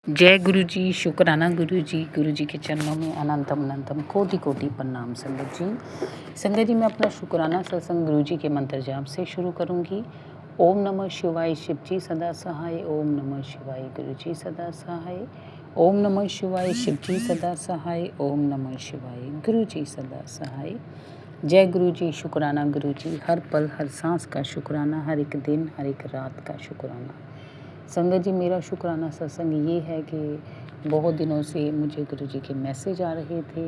जय गुरु जी, शुक्राना गुरु जी के चरणों में अनंतम अनंतम कोटि कोटि प्रणाम। संगत जी मैं अपना शुक्राना सत्संग गुरु जी के मंत्र जाप से शुरू करूंगी। ओम नमः शिवाय, शिव जी सदा सहाय। ओम नमः शिवाय, गुरु जी सदा सहाय। ओम नमः शिवाय, शिव जी सदा सहाय। ओम नमः शिवाय, गुरु जी सदा सहाय। जय गुरु जी, शुक्राना गुरु जी, हर पल हर सांस का शुक्राना, हर एक दिन हर एक रात का शुक्राना। संगत जी मेरा शुक्राना सत्संग ये है कि बहुत दिनों से मुझे गुरु जी के मैसेज आ रहे थे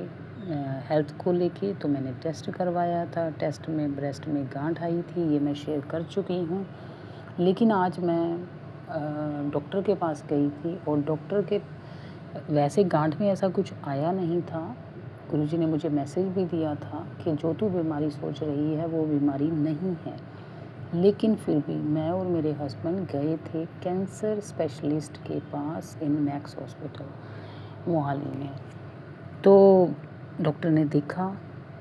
हेल्थ को लेके, तो मैंने टेस्ट करवाया था। टेस्ट में ब्रेस्ट में गांठ आई थी, ये मैं शेयर कर चुकी हूँ। लेकिन आज मैं डॉक्टर के पास गई थी और डॉक्टर के वैसे गांठ में ऐसा कुछ आया नहीं था। गुरु जी ने मुझे मैसेज भी दिया था कि जो तू बीमारी सोच रही है वो बीमारी नहीं है। लेकिन फिर भी मैं और मेरे हस्बैंड गए थे कैंसर स्पेशलिस्ट के पास इन मैक्स हॉस्पिटल मोहाली में। तो डॉक्टर ने देखा,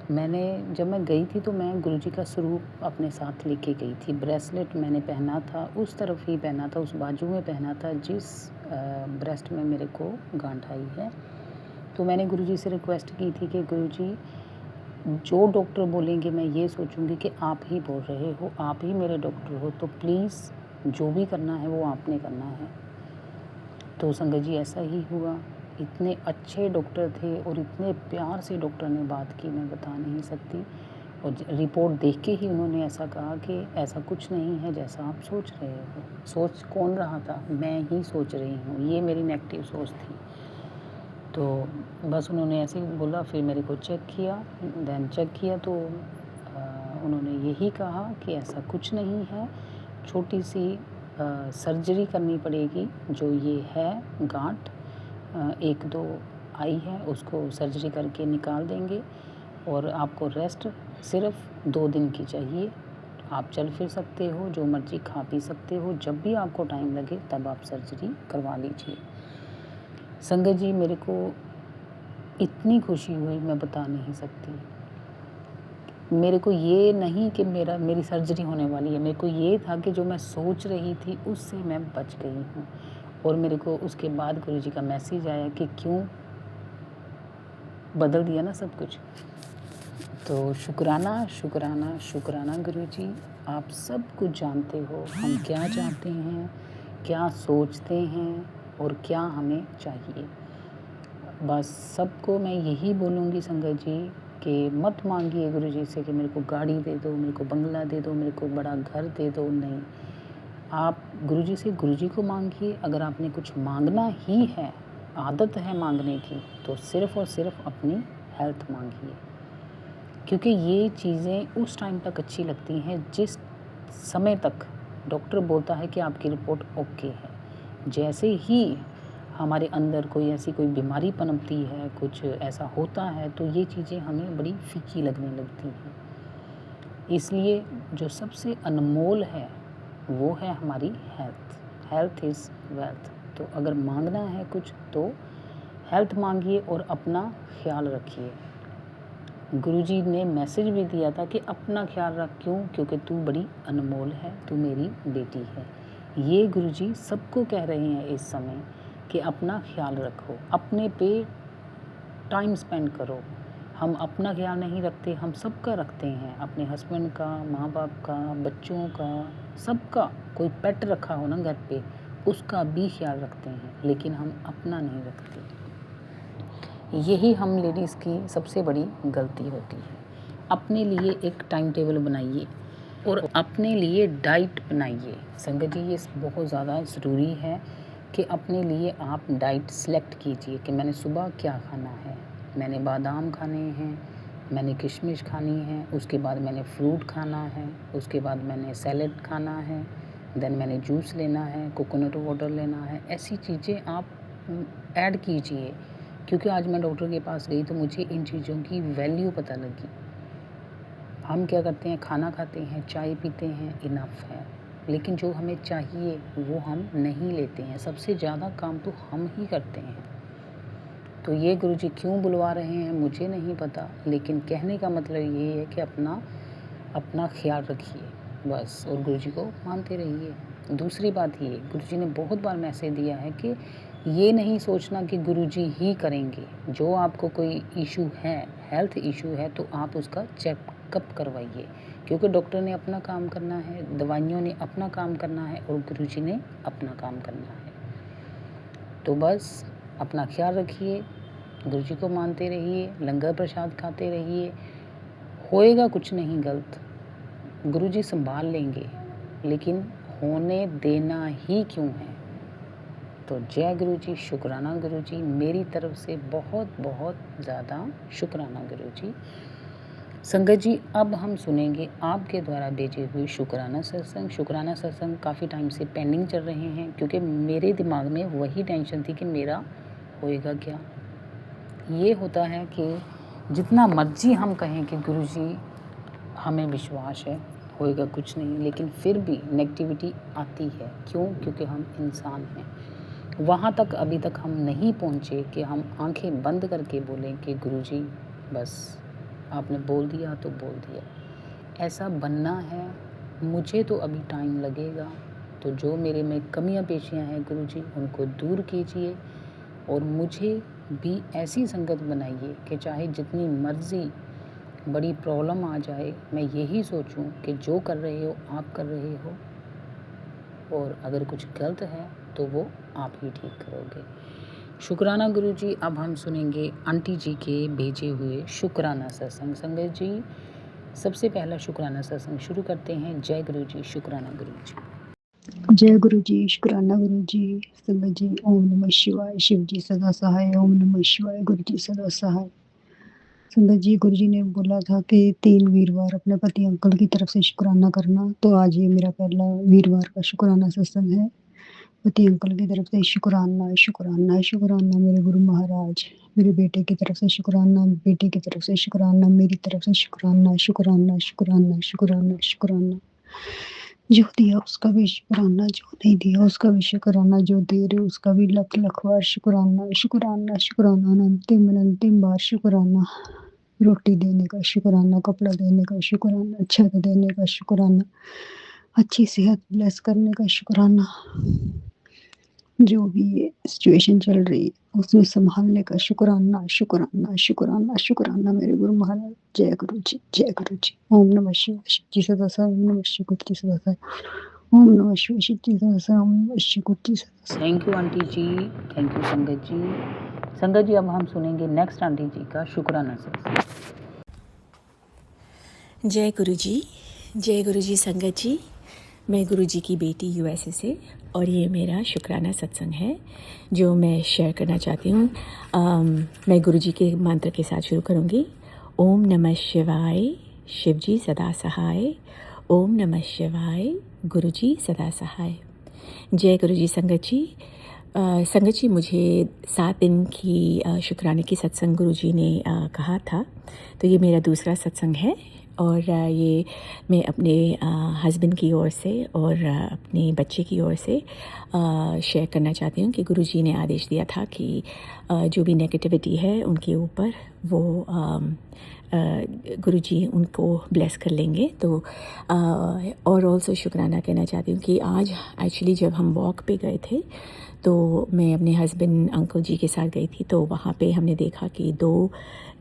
जब मैं गई थी तो मैं गुरुजी का स्वरूप अपने साथ लेके गई थी। ब्रेसलेट मैंने पहना था, उस तरफ ही पहना था, उस बाजू में पहना था जिस ब्रेस्ट में मेरे को गांठ आई है। तो मैंने गुरुजी से रिक्वेस्ट की थी कि गुरुजी जो डॉक्टर बोलेंगे मैं ये सोचूंगी कि आप ही बोल रहे हो, आप ही मेरे डॉक्टर हो, तो प्लीज़ जो भी करना है वो आपने करना है। तो संगत जी ऐसा ही हुआ। इतने अच्छे डॉक्टर थे और इतने प्यार से डॉक्टर ने बात की, मैं बता नहीं सकती। और रिपोर्ट देख के ही उन्होंने ऐसा कहा कि ऐसा कुछ नहीं है जैसा आप सोच रहे हो। सोच कौन रहा था? मैं ही सोच रही हूँ, ये मेरी नेगेटिव सोच थी। तो बस उन्होंने ऐसे ही बोला। फिर मेरे को चेक किया तो उन्होंने यही कहा कि ऐसा कुछ नहीं है, छोटी सी सर्जरी करनी पड़ेगी। जो ये है गांठ 1-2 आई है, उसको सर्जरी करके निकाल देंगे और आपको रेस्ट सिर्फ 2 दिन की चाहिए। आप चल फिर सकते हो, जो मर्जी खा पी सकते हो, जब भी आपको टाइम लगे तब आप सर्जरी करवा लीजिए। संगत जी मेरे को इतनी खुशी हुई मैं बता नहीं सकती। मेरे को ये नहीं कि मेरी सर्जरी होने वाली है, मेरे को ये था कि जो मैं सोच रही थी उससे मैं बच गई हूँ। और मेरे को उसके बाद गुरुजी का मैसेज आया कि क्यों बदल दिया ना सब कुछ। तो शुक्राना शुक्राना शुक्राना गुरुजी, आप सब कुछ जानते हो, हम क्या चाहते हैं, क्या सोचते हैं और क्या हमें चाहिए। बस सबको मैं यही बोलूँगी संगत जी कि मत मांगिए गुरुजी से कि मेरे को गाड़ी दे दो, मेरे को बंगला दे दो, मेरे को बड़ा घर दे दो। नहीं, आप गुरुजी से गुरुजी को मांगिए। अगर आपने कुछ मांगना ही है, आदत है मांगने की, तो सिर्फ़ और सिर्फ अपनी हेल्थ मांगिए। क्योंकि ये चीज़ें उस टाइम तक अच्छी लगती हैं जिस समय तक डॉक्टर बोलता है कि आपकी रिपोर्ट ओके है। जैसे ही हमारे अंदर कोई बीमारी पनपती है, कुछ ऐसा होता है, तो ये चीज़ें हमें बड़ी फीकी लगने लगती हैं। इसलिए जो सबसे अनमोल है वो है हमारी हेल्थ। Health is wealth. तो अगर मांगना है कुछ तो हेल्थ मांगिए और अपना ख्याल रखिए। गुरुजी ने मैसेज भी दिया था कि अपना ख्याल रख। क्यों? क्योंकि तू बड़ी अनमोल है, तू मेरी बेटी है। ये गुरुजी सबको कह रहे हैं इस समय कि अपना ख्याल रखो, अपने पे टाइम स्पेंड करो। हम अपना ख्याल नहीं रखते, हम सबका रखते हैं, अपने हस्बैंड का, माँ बाप का, बच्चों का, सबका। कोई पेट रखा हो ना घर पे, उसका भी ख्याल रखते हैं, लेकिन हम अपना नहीं रखते। यही हम लेडीज़ की सबसे बड़ी गलती होती है। अपने लिए एक टाइम टेबल बनाइए और अपने लिए डाइट बनाइए। संगत जी ये बहुत ज़्यादा ज़रूरी है कि अपने लिए आप डाइट सेलेक्ट कीजिए कि मैंने सुबह क्या खाना है। मैंने बादाम खाने हैं, मैंने किशमिश खानी है, उसके बाद मैंने फ्रूट खाना है, उसके बाद मैंने सैलेड खाना है, देन मैंने जूस लेना है, कोकोनट वाटर लेना है। ऐसी चीज़ें आप ऐड कीजिए। क्योंकि आज मैं डॉक्टर के पास गई तो मुझे इन चीज़ों की वैल्यू पता लगी। हम क्या करते हैं, खाना खाते हैं, चाय पीते हैं, इनफ है। लेकिन जो हमें चाहिए वो हम नहीं लेते हैं। सबसे ज़्यादा काम तो हम ही करते हैं। तो ये गुरुजी क्यों बुलवा रहे हैं मुझे नहीं पता, लेकिन कहने का मतलब ये है कि अपना ख्याल रखिए बस, और गुरुजी को मानते रहिए। दूसरी बात ये, गुरुजी ने बहुत बार मैसेज दिया है कि ये नहीं सोचना कि गुरुजी ही करेंगे। जो आपको कोई इशू है, हेल्थ इशू है, तो आप उसका चेकअप करवाइए, क्योंकि डॉक्टर ने अपना काम करना है, दवाइयों ने अपना काम करना है और गुरुजी ने अपना काम करना है। तो बस अपना ख्याल रखिए, गुरुजी को मानते रहिए, लंगर प्रसाद खाते रहिए, होएगा कुछ नहीं गलत, गुरुजी संभाल लेंगे, लेकिन होने देना ही क्यों है। तो जय गुरुजी, शुक्राना गुरुजी, मेरी तरफ से बहुत बहुत ज़्यादा शुक्राना गुरुजी। संगत जी, अब हम सुनेंगे आपके द्वारा भेजे हुए शुक्राना सत्संग। शुक्राना सत्संग काफ़ी टाइम से पेंडिंग चल रहे हैं, क्योंकि मेरे दिमाग में वही टेंशन थी कि मेरा होएगा क्या। ये होता है कि जितना मर्जी हम कहें कि गुरुजी हमें विश्वास है, होएगा कुछ नहीं, लेकिन फिर भी नेगेटिविटी आती है। क्यों? क्योंकि हम इंसान हैं। वहाँ तक अभी तक हम नहीं पहुँचे कि हम आंखें बंद करके बोलें कि गुरुजी बस आपने बोल दिया तो बोल दिया। ऐसा बनना है, मुझे तो अभी टाइम लगेगा। तो जो मेरे में कमियां पेशियां हैं गुरुजी, उनको दूर कीजिए और मुझे भी ऐसी संगत बनाइए कि चाहे जितनी मर्जी बड़ी प्रॉब्लम आ जाए, मैं यही सोचूं कि जो कर रहे हो आप कर रहे हो, और अगर कुछ गलत है तो वो आप ही ठीक करोगे। शुक्राना गुरुजी। अब हम सुनेंगे आंटी जी के भेजे हुए शुक्राना सत्संग। संगत जी, सबसे पहला शुक्राना सत्संग शुरू करते हैं। जय गुरुजी, शुक्राना गुरुजी। जय गुरु जी, शुक्राना गुरु जी। संगत जी, ओम नमः शिवाय। शिव जी सदा सहाय। ओम नमः शिवाय। गुरु जी सदा सहाय। संगत जी, गुरु जी ने बोला था कि 3 वीरवार अपने पति अंकल की तरफ से शुक्राना करना, तो आज ये मेरा पहला वीरवार का शुक्राना सत्संग है। पति अंकल की तरफ से शुक्राना शुक्राना शुक्राना, मेरे गुरु महाराज। मेरे बेटे की तरफ से शुक्राना, बेटे की तरफ से शुक्राना, मेरी तरफ से शुक्राना शुक्राना शुक्राना शुक्राना शुक्राना। जो दिया उसका भी शुक्राना, जो नहीं दिया उसका भी शुक्राना, जो दे रहे उसका भी लख लख बार शुक्राना शुक्राना शुक्राना, अनंतिम बार शुक्राना। रोटी देने का शुक्राना, कपड़ा देने का शुक्राना, छत देने का शुक्राना, अच्छी सेहत ब्लेस करने का शुक्राना। जो भी ये सिचुएशन चल रही है उसमें संभालने का शुक्राना शुक्राना शुक्राना शुक्राना, मेरे गुरु महाराज। जय गुरु जी, जय गुरु जी। ओम नमः शिवाय। शिव जी सदा सहाय। ओम नमः शिव गुरु जी सदा सहाय। ओम नमः शिवाय। शिव जी सदा सहाय। ओम नमः शिव गुरु जी सदा सहाय। थैंक यू आंटी जी, थैंक यू संगत जी। संगत जी, अब हम सुनेंगे नेक्स्ट आंटी जी का शुक्राना सत्संग। जय गुरु जी, जय गुरु जी। संगत जी, मैं गुरु जी की बेटी यूएसए से, और ये मेरा शुक्राना सत्संग है जो मैं शेयर करना चाहती हूँ। मैं गुरु जी के मंत्र के साथ शुरू करूँगी। ओम नमः शिवाय, शिव जी सदा सहाय। ओम नमः शिवाय, गुरु जी सदा सहाय। जय गुरु जी। संगत जी, संगत जी, मुझे 7 दिन की शुक्राने की सत्संग गुरु जी ने कहा था, तो ये मेरा दूसरा सत्संग है। और ये मैं अपने हस्बैंड की ओर से और अपने बच्चे की ओर से शेयर करना चाहती हूँ कि गुरुजी ने आदेश दिया था कि जो भी नेगेटिविटी है उनके ऊपर वो गुरुजी उनको ब्लेस कर लेंगे। तो और ऑल्सो शुक्राना कहना चाहती हूँ कि आज एक्चुअली जब हम वॉक पे गए थे, तो मैं अपने हस्बैंड अंकल जी के साथ गई थी, तो वहाँ पे हमने देखा कि 2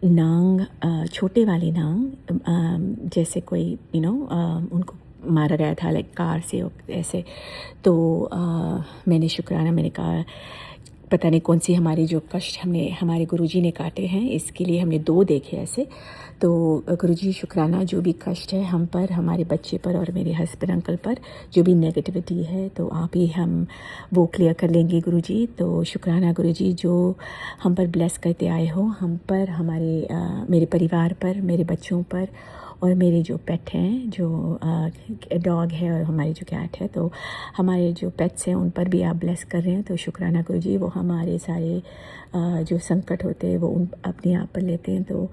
नांग, छोटे वाले नांग, जैसे कोई उनको मारा गया था लाइक कार से ऐसे। तो मैंने शुक्राना, मैंने कहा पता नहीं कौन सी हमारी जो कष्ट हमने हमारे गुरुजी ने काटे हैं, इसके लिए हमने 2 देखे ऐसे। तो गुरुजी शुक्राना, जो भी कष्ट है हम पर, हमारे बच्चे पर और मेरे हस्बैंड अंकल पर, जो भी नेगेटिविटी है, तो आप ही हम वो क्लियर कर लेंगे गुरुजी। तो शुक्राना गुरुजी, जो हम पर ब्लेस करते आए हो, हम पर, हमारे मेरे परिवार पर, मेरे बच्चों पर, और मेरे जो पेट हैं, जो डॉग है और हमारी जो कैट है, तो हमारे जो पेट्स हैं उन पर भी आप ब्लेस कर रहे हैं। तो शुक्राना गुरुजी, वो हमारे सारे जो संकट होते हैं वो अपने आप पर लेते हैं। तो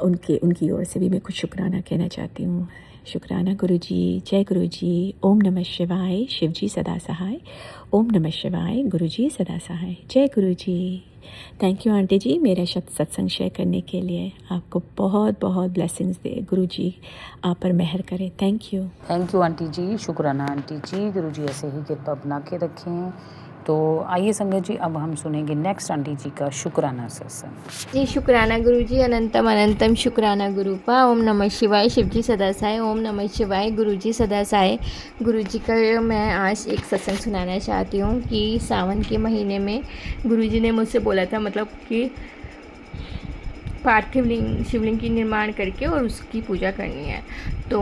उनकी ओर से भी मैं कुछ शुक्राना कहना चाहती हूँ। शुक्राना गुरुजी। जय गुरुजी। ओम नमः शिवाय, शिव जी सदा सहाय। ओम नमः शिवाय, गुरुजी सदा सहाय। जय गुरुजी। थैंक यू आंटी जी, मेरा सत्संग शेयर करने के लिए। आपको बहुत बहुत ब्लेसिंग्स दे गुरुजी, आप पर मेहर करें। Thank you. Thank you aunty जी, शुक्राना आंटी जी। गुरुजी ऐसे ही कृपा बना के रखें। तो आइए संगत जी, अब हम सुनेंगे नेक्स्ट आंटी जी का शुक्राना सत्संग। जी शुक्राना गुरु जी, अनंतम अनंतम शुक्राना गुरुपा। ओम नमः शिवाय, शिव जी सदा साय। ओम नमः शिवाय, गुरु जी सदा साय। गुरु जी का मैं आज एक सत्संग सुनाना चाहती हूँ कि सावन के महीने में गुरु जी ने मुझसे बोला था, मतलब कि पार्थिव शिवलिंग की निर्माण करके और उसकी पूजा करनी है। तो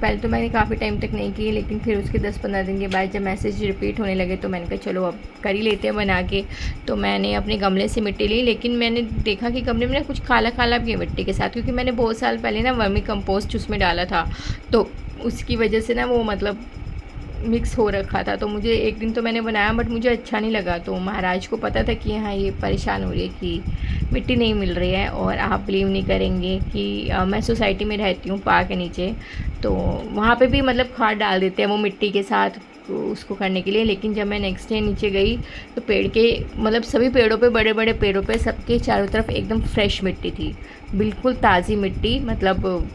पहले तो मैंने काफ़ी टाइम तक नहीं की, लेकिन फिर उसके 10-15 दिन के बाद जब मैसेज रिपीट होने लगे तो मैंने कहा चलो अब कर ही लेते हैं बना के। तो मैंने अपने गमले से मिट्टी ली, लेकिन मैंने देखा कि गमले में ना कुछ काला काला भी है मिट्टी के साथ, क्योंकि मैंने बहुत साल पहले ना वर्मी कंपोस्ट उसमें डाला था, तो उसकी वजह से ना वो मतलब मिक्स हो रखा था। तो मुझे एक दिन तो मैंने बनाया बट मुझे अच्छा नहीं लगा। तो महाराज को पता था कि हाँ ये परेशान हो रही है कि मिट्टी नहीं मिल रही है। और आप बिलीव नहीं करेंगे कि मैं सोसाइटी में रहती हूँ पा के नीचे, तो वहाँ पे भी मतलब खाद डाल देते हैं वो मिट्टी के साथ उसको करने के लिए। लेकिन जब मैं नेक्स्ट डे नीचे गई तो पेड़ के मतलब सभी पेड़ों पे, बड़े बड़े पेड़ों पे सबके चारों तरफ एकदम फ्रेश मिट्टी थी, बिल्कुल ताज़ी मिट्टी। मतलब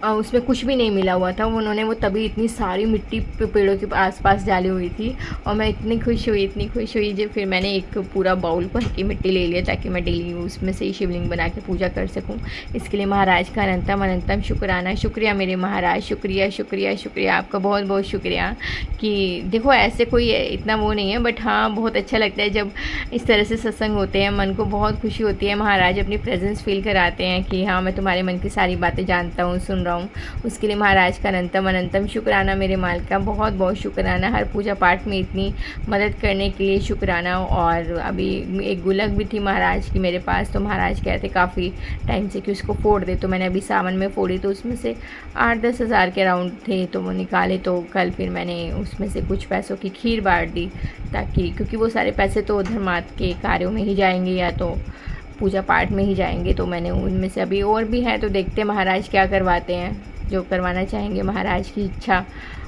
उसमें कुछ भी नहीं मिला हुआ था। उन्होंने वो तभी इतनी सारी मिट्टी पेड़ों के आसपास डाली हुई थी और मैं इतनी खुश हुई जब फिर मैंने एक पूरा बाउल भर के मिट्टी ले लिया ताकि मैं डेली उसमें से ही शिवलिंग बना के पूजा कर सकूं। इसके लिए महाराज का अनंतम अनंतम शुक्राना। शुक्रिया मेरे महाराज, शुक्रिया शुक्रिया शुक्रिया आपका, बहुत बहुत शुक्रिया। कि देखो ऐसे कोई इतना वो नहीं है, बट हाँ बहुत अच्छा लगता है जब इस तरह से सत्संग होते हैं, मन को बहुत खुशी होती है। महाराज अपनी प्रेजेंस फील कराते हैं कि हाँ मैं तुम्हारे मन की सारी बातें जानता हूँ, सुन रहा हूँ। उसके लिए महाराज का अनंतम अनंतम शुक्राना मेरे माल का, बहुत बहुत शुक्राना। हर पूजा पाठ में इतनी मदद करने के लिए शुक्राना। और अभी एक गुलक भी थी महाराज की मेरे पास, तो महाराज कहते काफ़ी टाइम से कि उसको फोड़ दे, तो मैंने अभी सावन में फोड़ी, तो उसमें से 8-10 हज़ार के राउंड थे तो वो निकाले। तो कल फिर मैंने उसमें से कुछ पैसों की खीर बांट दी, ताकि क्योंकि वो सारे पैसे तो धर्मार्थ के कार्यों में ही जाएंगे या तो पूजा पाठ में ही जाएंगे। तो मैंने उनमें से अभी और भी हैं, तो देखते हैं महाराज क्या करवाते हैं, जो करवाना चाहेंगे महाराज की इच्छा।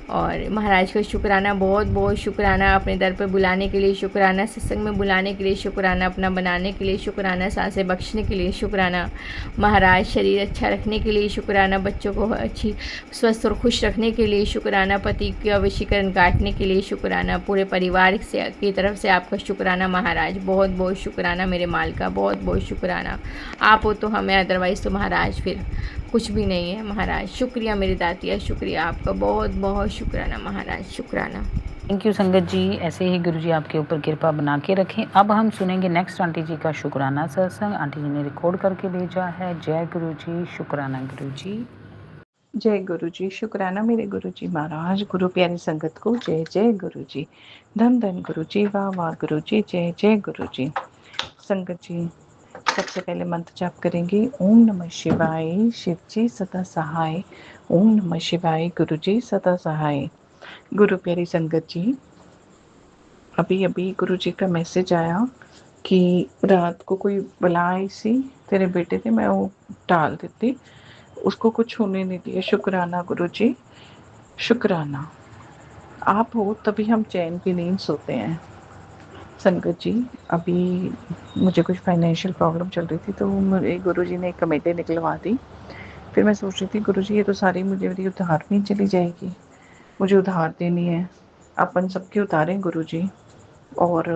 और महाराज का शुक्राना, बहुत बहुत शुक्राना। अपने दर पर बुलाने के लिए शुक्राना, सत्संग में बुलाने के लिए शुक्राना, अपना बनाने के लिए शुक्राना, सांसें बख्शने के लिए शुक्राना। महाराज शरीर अच्छा रखने के लिए शुक्राना, बच्चों को अच्छी स्वस्थ और खुश रखने के लिए शुक्राना, पति का वशीकरण काटने के लिए शुक्राना, पूरे परिवार से की तरफ से आपका शुक्राना महाराज, बहुत बहुत शुक्राना मेरे माल का, बहुत बहुत शुक्राना। आप हो तो हमें, अदरवाइज़ तो महाराज फिर कुछ भी नहीं है महाराज। शुक्रिया मेरी दातिया, शुक्रिया आपका, बहुत बहुत शुक्राना महाराज, शुक्राना। थैंक यू संगत जी, ऐसे ही गुरु जी आपके ऊपर कृपा बना के रखें। अब हम सुनेंगे नेक्स्ट आंटी जी का शुक्राना सत्संग। आंटी जी ने रिकॉर्ड करके भेजा है। जय गुरु जी, शुक्राना गुरु जी। जय गुरु जी, शुक्राना मेरे गुरु जी महाराज। गुरु प्यारी संगत को जय जय गुरु जी, धन धन गुरु जी, वाह वाह गुरु जी, जय जय गुरु जी। संगत जी सबसे पहले मंत्र जाप करेंगे। ओम नमः शिवाय, शिव जी सदा सहाय। ओम नमः शिवाय, गुरु जी सदा सहाय। गुरु प्यारी संगत जी, अभी अभी गुरु जी का मैसेज आया कि रात को कोई बला आई सी तेरे बेटे थे, मैं वो टाल देती, उसको कुछ होने नहीं दिया। शुक्राना गुरु जी, शुक्राना। आप हो तभी हम चैन की नींद सोते हैं। संगत जी अभी मुझे कुछ फाइनेंशियल प्रॉब्लम चल रही थी, तो मेरे गुरु जी ने एक कमेटी निकलवा दी। फिर मैं सोच रही थी गुरु जी ये तो सारी मुझे मेरी उधार में चली जाएगी, मुझे उधार देनी है। अपन सबके उतारें गुरु जी, और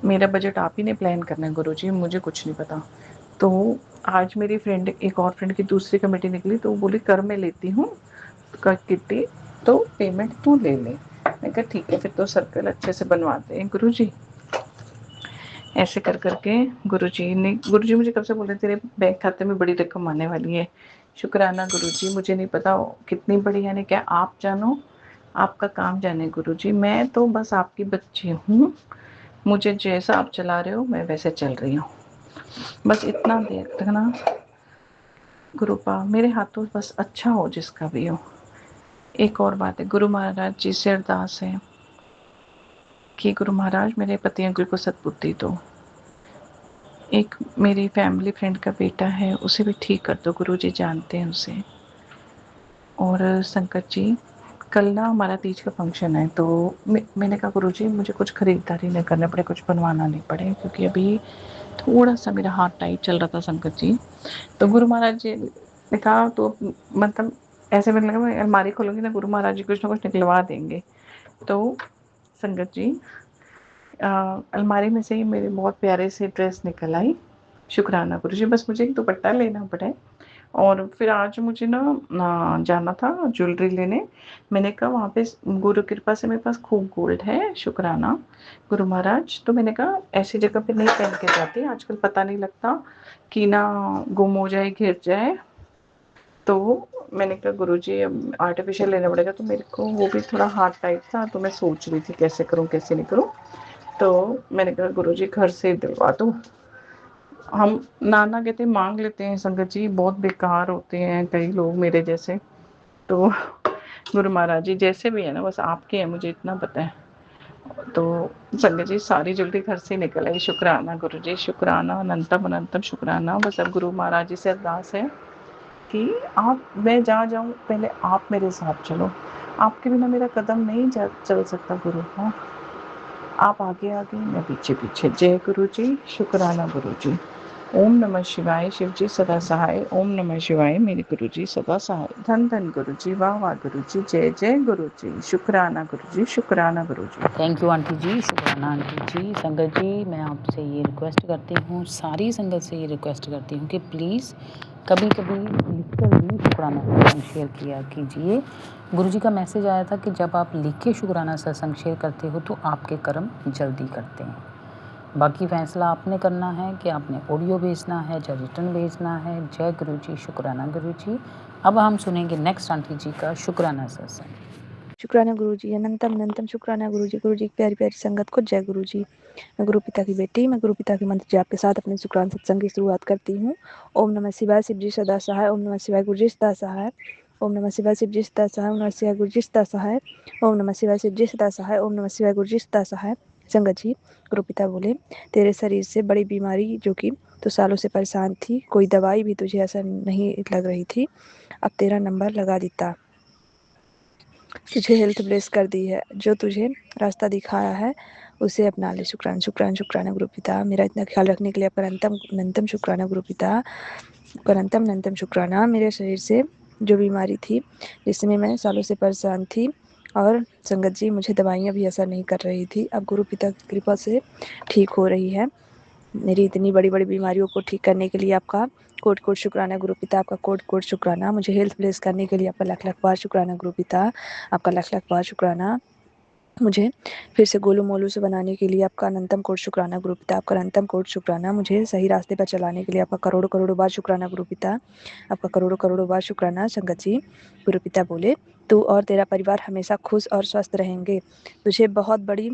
मेरा बजट आप ही ने प्लान करना है गुरु जी, मुझे कुछ नहीं पता। तो आज मेरी फ्रेंड, एक और फ्रेंड की दूसरी कमेटी निकली, तो वो बोली कर मैं लेती हूँ किट्टी, तो पेमेंट तू ले ले। मैं कहा ठीक है, फिर तो सर्कल अच्छे से बनवाते हैं गुरु जी। ऐसे कर करके गुरु जी मुझे कब से बोल रहे तेरे बैंक खाते में बड़ी रकम आने वाली है। शुक्राना गुरु जी, मुझे नहीं पता कितनी बड़ी, यानी क्या आप जानो, आपका काम जाने गुरु जी। मैं तो बस आपकी बच्ची हूँ, मुझे जैसा आप चला रहे हो मैं वैसे चल रही हूँ। बस इतना देर तक ना गुरुपा मेरे हाथों बस अच्छा हो जिसका भी हो। एक और बात है, गुरु महाराज जी से अरदास है कि गुरु महाराज मेरे पति अंकुर को सद्बुद्धि दो। एक मेरी फैमिली फ्रेंड का बेटा है, उसे भी ठीक कर दो गुरु जी, जानते हैं उसे। और संकट जी कल ना हमारा तीज का फंक्शन है, तो मैंने कहा गुरु जी मुझे कुछ खरीदारी नहीं करना पड़े, कुछ बनवाना नहीं पड़े, क्योंकि अभी थोड़ा सा मेरा हाथ टाइट चल रहा था संकट जी। तो गुरु महाराज जी ने कहा, तो मतलब ऐसे मैंने लगा मैं अलमारी खोलूंगी ना, गुरु महाराज जी कुछ ना कुछ निकलवा देंगे। तो संगत जी अलमारी में से ही मेरे बहुत प्यारे से ड्रेस निकल आई। शुक्राना गुरुजी, बस मुझे एक दुपट्टा लेना पड़ा है। और फिर आज मुझे ना जाना था ज्वेलरी लेने। मैंने कहा वहाँ पे गुरु कृपा से मेरे पास खूब गोल्ड है, शुक्राना गुरु महाराज। तो मैंने कहा ऐसी जगह पे नहीं पहन के जाती, आजकल पता नहीं लगता कि ना गुम हो जाए, गिर जाए। तो मैंने कहा गुरुजी अब आर्टिफिशियल लेना पड़ेगा। तो मेरे को वो भी थोड़ा हाथ टाइट था, तो मैं सोच रही थी कैसे करूँ कैसे नहीं करूँ। तो मैंने कहा गुरुजी घर से दिलवा दो। हम नाना कहते मांग लेते हैं संगत जी, बहुत बेकार होते हैं कई लोग मेरे जैसे। तो गुरु महाराज जी जैसे भी है ना, बस आपके हैं, मुझे इतना पता है। तो संगत जी सारी ज्वेलरी घर से निकल आई। शुक्राना गुरु जी, शुक्राना अनंतम अनंतम शुक्राना। बस अब गुरु महाराज जी से अरदास है कि आप, मैं जहाँ जाऊँ पहले आप मेरे साथ चलो। आपके बिना मेरा कदम नहीं चल सकता गुरु। हाँ, आप आगे आगे मैं पीछे पीछे। जय गुरु जी, शुक्राना गुरु जी। ओम नमः शिवाय, शिव जी सदा सहाय। ओम नमः शिवाय, मेरे गुरु जी सदा सहाय। धन धन गुरु जी, वाह वाह गुरु जी, जय जय गुरु जी, शुक्राना गुरु जी, शुक्राना गुरु जी। थैंक यू आंटी जी, शुक्राना आंटी जी। संगत जी मैं आपसे ये रिक्वेस्ट करती हूँ, सारी संगत से ये रिक्वेस्ट करती हूँ कि प्लीज़ कभी कभी लिख कर भी शुक्राना सत्संग शेयर किया कीजिए। गुरुजी का मैसेज आया था कि जब आप लिख के शुक्राना सत्संग शेयर करते हो तो आपके कर्म जल्दी करते हैं। बाकी फैसला आपने करना है कि आपने ऑडियो भेजना है या रिटर्न भेजना है। जय गुरु जी, शुक्राना गुरु जी। अब हम सुनेंगे नेक्स्ट आंटी जी का शुक्राना सत्संग। शुक्राना गुरुजी, अनंतम अनंतम शुक्राना गुरुजी। गुरुजी की प्यारी प्यारी संगत को जय गुरुजी। मैं गुरु पिता की बेटी, मैं गुरु पिता के मंत्र जाप के साथ अपने शुक्राना सत्संग की शुरुआत करती हूँ। ओम नमः शिवाय, शिव जी सदा सहाय। ओम नमः शिवाय, गुरुजी सदा सहाय। ओम नमः शिवाय, शिव जी सदा सहाय। ओम नमः शिवाय, गुरुजी सदा सहाय। ओम नमः शिवाय, शिव जी सदा सहाय। ओम नमः शिवाय, गुरुजी सदा सहाय। संगत जी, गुरु पिता बोले, तेरे शरीर से बड़ी बीमारी जो कि तो सालों से परेशान थी, कोई दवाई भी तुझे असर नहीं लग रही थी, अब तेरा नंबर लगा देता। तुझे हेल्थ ब्लेस कर दी है, जो तुझे रास्ता दिखाया है उसे अपना ले। शुक्राना शुक्राना शुक्राना गुरु पिता, मेरा इतना ख्याल रखने के लिए आपका अनंतम अनंतम शुक्राना गुरु पिता, आपका अनंतम अनंतम शुक्राना। मेरे शरीर से जो बीमारी थी, जिसमें मैं सालों से परेशान थी और संगत जी मुझे दवाइयाँ भी असर नहीं कर रही थी, अब गुरु पिता की कृपा से ठीक हो रही है। मेरी इतनी बड़ी बड़ी बीमारियों को ठीक करने के लिए आपका कोट कोट शुक्राना गुरु पिता, आपका कोट कोट शुक्राना। मुझे हेल्थ ब्लेस करने के लिए आपका लाख लाख बार शुक्राना गुरु पिता, आपका लाख लाख बार शुक्राना। मुझे फिर से गोलू मोलू से बनाने के लिए आपका अनंतम कोट शुक्राना गुरु पिता, आपका अनंतम कोट शुक्राना। मुझे सही रास्ते पर चलाने के लिए आपका करोड़ों करोड़ों बार शुक्राना गुरु पिता, आपका करोड़ों करोड़ों बार शुक्राना। संगत जी, गुरु पिता बोले, तू और तेरा परिवार हमेशा खुश और स्वस्थ रहेंगे, तुझे बहुत बड़ी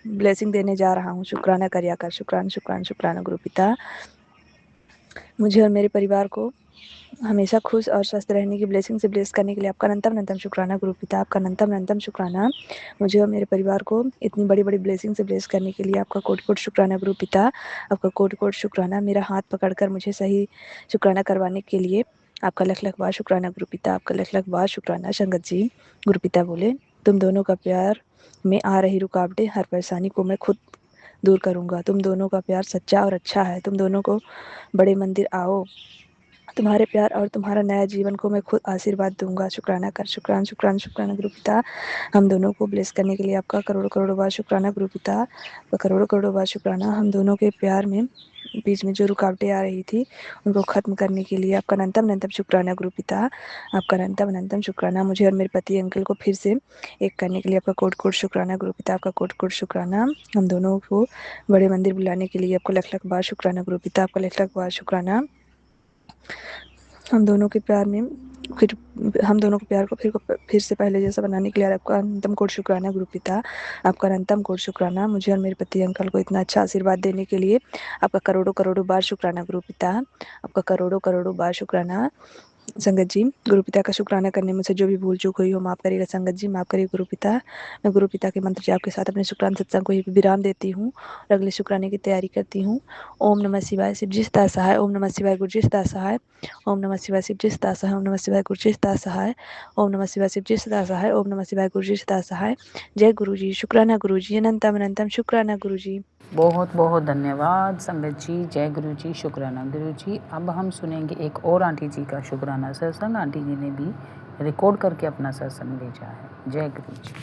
ब्लेसिंग देने जा रहा हूँ। शुक्राना करिया कर। शुक्राना शुक्राना शुक्राना गुरु पिता। मुझे और मेरे परिवार को हमेशा खुश और स्वस्थ रहने की ब्लेसिंग से ब्लेस करने के लिए आपका अनंतम अनंतम शुक्राना गुरु पिता, आपका अनंतम अनंतम शुक्राना। मुझे और मेरे परिवार को इतनी बड़ी बड़ी ब्लेसिंग से ब्लेस करने के लिए आपका कोट कोट शुक्राना गुरु पिता, आपका कोट कोट शुक्राना। मेरा हाथ पकड़कर मुझे सही शुक्राना करवाने के लिए आपका लख लख बार शुक्राना गुरु पिता, आपका लख लख बार शुक्राना। संगत जी, गुरु पिता बोले, तुम दोनों का प्यार में आ रही रुकावटें, हर परेशानी को मैं खुद दूर करूँगा। तुम दोनों का प्यार सच्चा और अच्छा है, तुम दोनों को बड़े मंदिर आओ, तुम्हारे प्यार और तुम्हारा नया जीवन को मैं खुद आशीर्वाद दूंगा। शुक्राना कर। शुक्राना शुक्राना शुक्राना गुरु पिता। हम दोनों को ब्लेस करने के लिए आपका करोड़ों करोड़ों बार शुक्राना गुरु पिता, आपका करोड़ों करोड़ों बार शुक्राना। हम दोनों के प्यार में बीच में जो रुकावटें आ रही थी उनको ख़त्म करने के लिए आपका अनंतम अनंतम शुक्राना गुरु पिता, आपका अनंतम अनंतम शुक्राना। मुझे और मेरे पति अंकल को फिर से एक करने के लिए आपका कोट कोट शुक्राना गुरु पिता, आपका कोट कोट शुक्राना। हम दोनों को बड़े मंदिर बुलाने के लिए आपको लख लख बार शुक्राना गुरु पिता, आपका लख लख बार शुक्राना। हम दोनों के प्यार में हम दोनों के प्यार को फिर से पहले जैसा बनाने के लिए आपका अनंतम कोट शुक्राना गुरु पिता, आपका अनंतम कोट शुक्राना। मुझे और मेरे पति अंकल को इतना अच्छा आशीर्वाद देने के लिए आपका करोड़ों करोड़ों बार शुक्राना गुरु पिता, आपका करोड़ों करोड़ों बार शुक्राना। संगत जी, गुरु पिता का शुक्राना करने में से जो भी भूल चूक हुई हो माफ़ करिएगा। संगत जी, माफ़ करिए गुरु पिता। मैं गुरु पिता के मंत्र जाप के साथ अपने शुक्राना सत्संग को यहीं विराम देती हूँ और अगले शुक्राने की तैयारी करती हूँ। ओम नमः शिवाय, शिव जी सदा सहाय। ओम नमः शिवाय, गुरु जी सदा सहाय। ओम नमः शिवाय, शिव जी सदा सहाय। ओम नमः शिवाय, गुरु जी सदा सहाय। ओम नमः शिवाय, शिव जी सदा सहाय। ओम नमः शिवाय, गुरु जी सदा सहाय। जय गुरु जी, शुक्राना गुरु जी, अनंतम अनंतम शुक्राना गुरु जी। बहुत बहुत धन्यवाद संगत जी। जय गुरु जी, शुक्राना गुरु जी। अब हम सुनेंगे एक और आंटी जी का शुक्राना सत्संग। आंटी जी ने भी रिकॉर्ड करके अपना सत्संग भेजा है। जय गुरु जी।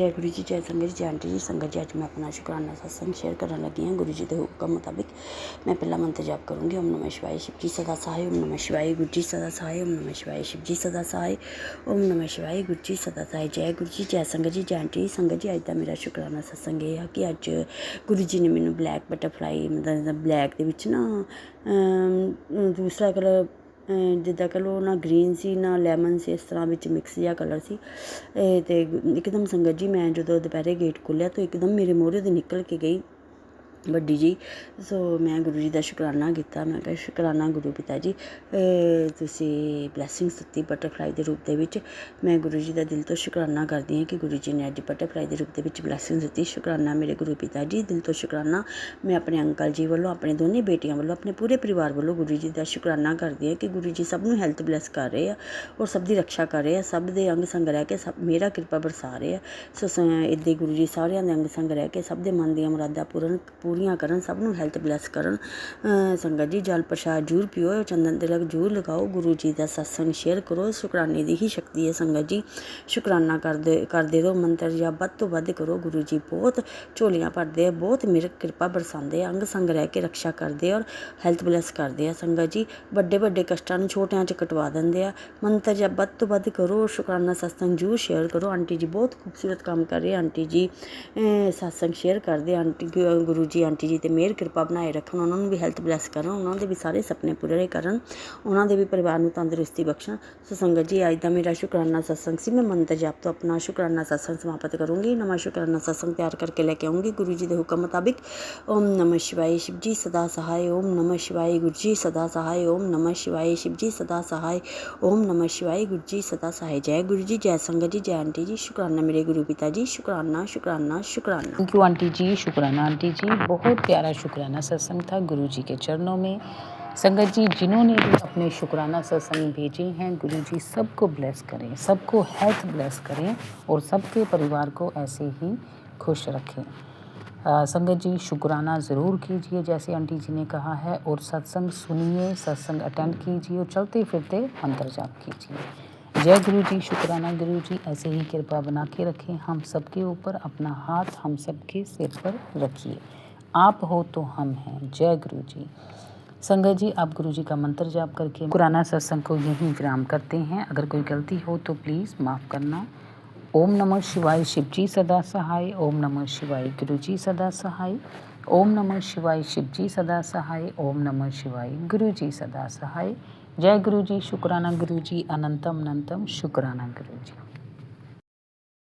जय गुरु जी, जय संगत जी, जय आंटी जी। संगत जी, अज मैं अपना शुकराना सत्संग शेयर करने लगी हाँ। गुरु जी के हुक्म मुताबिक मैं पहला मंत्र जाप करूँगी। ओम नमः शिवाय, शिव जी सदा सहाय। ओम नमः शिवाय, गुरु जी सदा सहाय। ओम नमः शिवाय, शिव जी सदा सहाय। ओम नमः शिवाय, गुरु जी सदा सहाय। जय गुरु जी, जय संगत जी, जय आंटी जी। संगत जी, अज का मेरा शुकराना सत्संग ये है कि अज गुरु जी ने मैनू ब्लैक बटरफ्लाई मतलब ब्लैक के विच ना दूसरा कलर जिद्दां कह लो ना ग्रीन सी ना लैमन सी, इस तरह विच मिक्स जिहा कलर सी। ते एकदम संगत जी मैं जो दोपहरे गेट खोलिया तो एकदम मेरे मोहरे तो निकल के गई वड्डी जी। सो मैं गुरु जी का शुकराना किया। मैं कहा शुकराना गुरु पिता जी, तुसी ब्लैसिंग्स दित्ती बटरफ्लाई के रूप दे विच। मैं गुरु जी का दिल तो शुकराना करदी हाँ कि गुरु जी ने अज बटरफ्लाई के रूप दे विच ब्लैसिंग्स दित्ती। शुकराना मेरे गुरु पिता जी, दिल तो शुकराना। मैं अपने अंकल जी वालों, अपने दोनों बेटियां वालों, अपने पूरे परिवार वालों गुरु जी का शुकराना करदी हाँ कि गुरु जी सब नूं हैल्थ ब्लैस कर रहे हैं और सब की रक्षा कर रहे हैं, सब दे अंग संग रह के सब मेरा कृपा बरसा रहे हैं। सो इद्दां गुरु जी सारिਆਂ ਦੇ अंग संग रह के सब दे मन ਦੀਆਂ ਮੁਰਾਦਾਂ पूरियां करन, सब नूं हैल्थ ब्लैस करन। संगत जी, जल प्रसाद जरूर पिओ, चंदन तिलक जरूर लगाओ, गुरु जी का सत्संग शेयर करो। शुकराने की ही शक्ति है संगत जी। शुकराना करते रहो, मंत्र जाप वध तो वध करो। गुरु जी बहुत झोलियां भरते हैं, बहुत मेरे कृपा बरसाते, अंग संग रह के रक्षा करते और हैल्थ ब्लैस करते हैं। संगत जी, बड़े बड़े कष्टां नूं छोटियां च कटवा देंदे आ। मंत्र जाप वध तो वध करो, शुकराना सत्संग जरूर शेयर करो। आंटी जी बहुत खूबसूरत काम कर रहे हैं। आंटी जी सत्संग शेयर करते, आंटी गुरु जी आंटी जी ते मेहर कृपा बनाए रखन, उन्होंने भी हैल्थ ब्लैस करन, उन्होंने भी सारे सपने पूरे करन, उन्होंने भी परिवार नूं तंदुरुस्ती बख्शण। सो संगत जी, अज का मेरा शुकराना सत्संग सी। मैं मंत्र जाप तो अपना शुकराना सत्संग समाप्त करूँगी। नवा शुकराना सत्संग तैयार करके लेके आऊँगी गुरु जी के हुक्म मुताबिक। ओम नमः शिवाय, शिव जी सदा सहाय। ओम नमः शिवाय, गुरु जी सदा सहाय। ओम नमः शिवाय, शिव जी सदा सहाय। ओम नमः शिवाय, गुरु जी सदा सहाय। जय गुरु जी, जय संगत जी, जय आंटी जी। शुकराना मेरे गुरु पिता जी, शुकराना शुकराना शुकराना। थैंक यू आंटी जी, शुक्राना आंटी जी। बहुत प्यारा शुक्राना सत्संग था गुरु जी के चरणों में। संगत जी, जिन्होंने भी अपने शुक्राना सत्संग भेजे हैं, गुरु जी सबको ब्लेस करें, सबको हेल्थ ब्लेस करें और सबके परिवार को ऐसे ही खुश रखें। संगत जी, शुक्राना ज़रूर कीजिए जैसे आंटी जी ने कहा है, और सत्संग सुनिए, सत्संग अटेंड कीजिए और चलते फिरते मंत्र जाप कीजिए। जय गुरु जी, शुक्राना गुरु जी, ऐसे ही कृपा बना के रखें हम सबके ऊपर, अपना हाथ हम सबके सिर पर रखिए। आप हो तो हम हैं। जय गुरु जी। संगत जी, आप गुरु जी का मंत्र जाप करके शुक्राना सत्संग को यहीं विराम करते हैं। अगर कोई गलती हो तो प्लीज़ माफ़ करना। ओम नमः शिवाय, शिव जी सदा सहाय। ओम नमः शिवाय, गुरु जी सदा सहाय। ओम नमः शिवाय, शिव जी सदा सहाय। ओम नमः शिवाय, गुरु जी सदा सहाय। जय गुरु जी, शुक्राना गुरु जी, अनंतम अनंतम शुक्राना गुरु जी।